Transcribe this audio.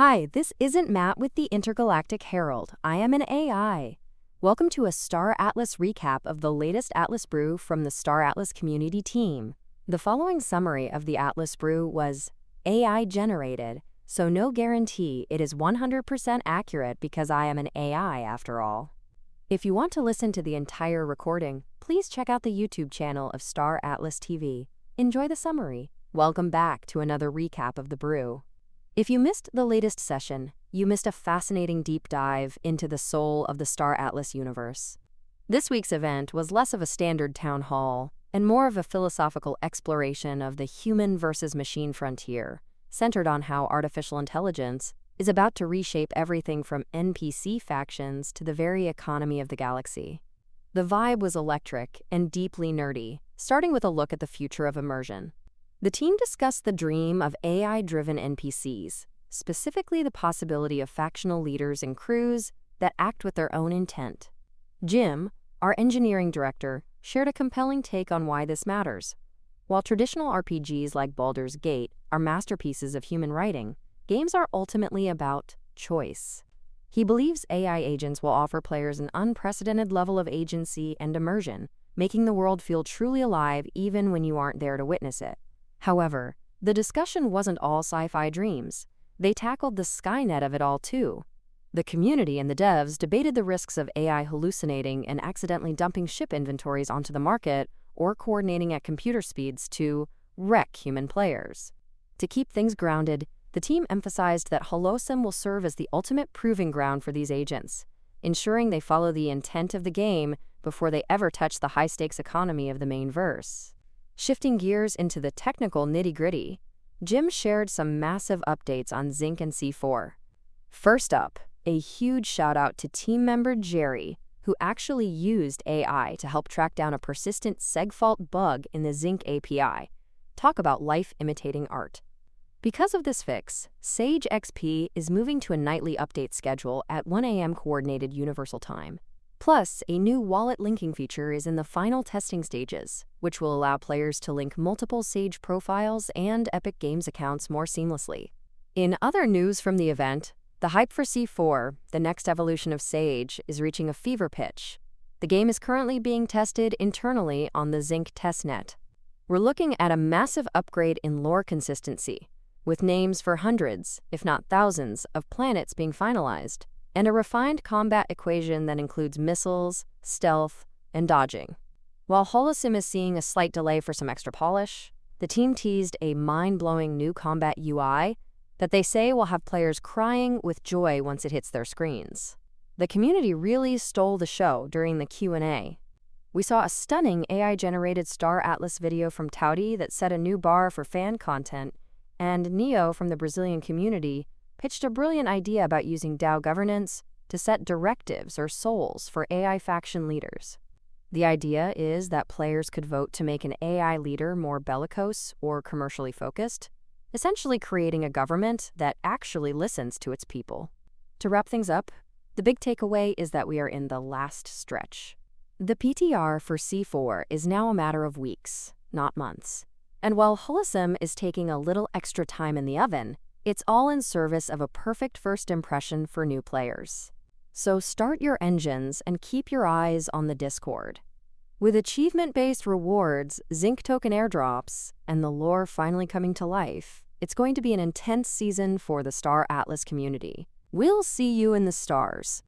Hi, this isn't Matt with the Intergalactic Herald. I am an AI. Welcome to a Star Atlas recap of the latest Atlas Brew from the Star Atlas community team. The following summary of the Atlas Brew was AI generated, so no guarantee it is 100% accurate because I am an AI after all. If you want to listen to the entire recording, please check out the YouTube channel of Star Atlas TV. Enjoy the summary. Welcome back to another recap of the Brew. If you missed the latest session, you missed a fascinating deep dive into the soul of the Star Atlas universe. This week's event was less of a standard town hall and more of a philosophical exploration of the human versus machine frontier, centered on how artificial intelligence is about to reshape everything from NPC factions to the very economy of the galaxy. The vibe was electric and deeply nerdy, starting with a look at the future of immersion. The team discussed the dream of AI-driven NPCs, specifically the possibility of factional leaders and crews that act with their own intent. Jim, our engineering director, shared a compelling take on why this matters. While traditional RPGs like Baldur's Gate are masterpieces of human writing, games are ultimately about choice. He believes AI agents will offer players an unprecedented level of agency and immersion, making the world feel truly alive even when you aren't there to witness it. However, the discussion wasn't all sci-fi dreams. They tackled the Skynet of it all too. The community and the devs debated the risks of AI hallucinating and accidentally dumping ship inventories onto the market or coordinating at computer speeds to wreck human players. To keep things grounded, the team emphasized that Holosim will serve as the ultimate proving ground for these agents, ensuring they follow the intent of the game before they ever touch the high-stakes economy of the main verse. Shifting gears into the technical nitty-gritty, Jim shared some massive updates on Zinc and C4. First up, a huge shout-out to team member Jerry, who actually used AI to help track down a persistent segfault bug in the Zinc API. Talk about life imitating art. Because of this fix, Sage XP is moving to a nightly update schedule at 1 a.m. Coordinated Universal Time. Plus, a new wallet linking feature is in the final testing stages, which will allow players to link multiple Sage profiles and Epic Games accounts more seamlessly. In other news from the event, the hype for C4, the next evolution of Sage, is reaching a fever pitch. The game is currently being tested internally on the Zinc testnet. We're looking at a massive upgrade in lore consistency, with names for hundreds, if not thousands, of planets being finalized, and a refined combat equation that includes missiles, stealth, and dodging. While Holosim is seeing a slight delay for some extra polish, the team teased a mind-blowing new combat UI that they say will have players crying with joy once it hits their screens. The community really stole the show during the Q&A. We saw a stunning AI-generated Star Atlas video from Tauti that set a new bar for fan content, and Neo from the Brazilian community pitched a brilliant idea about using DAO governance to set directives or souls for AI faction leaders. The idea is that players could vote to make an AI leader more bellicose or commercially focused, essentially creating a government that actually listens to its people. To wrap things up, the big takeaway is that we are in the last stretch. The PTR for C4 is now a matter of weeks, not months. And while Holosim is taking a little extra time in the oven, it's all in service of a perfect first impression for new players. So start your engines and keep your eyes on the Discord. With achievement-based rewards, Zinc token airdrops, and the lore finally coming to life, it's going to be an intense season for the Star Atlas community. We'll see you in the stars.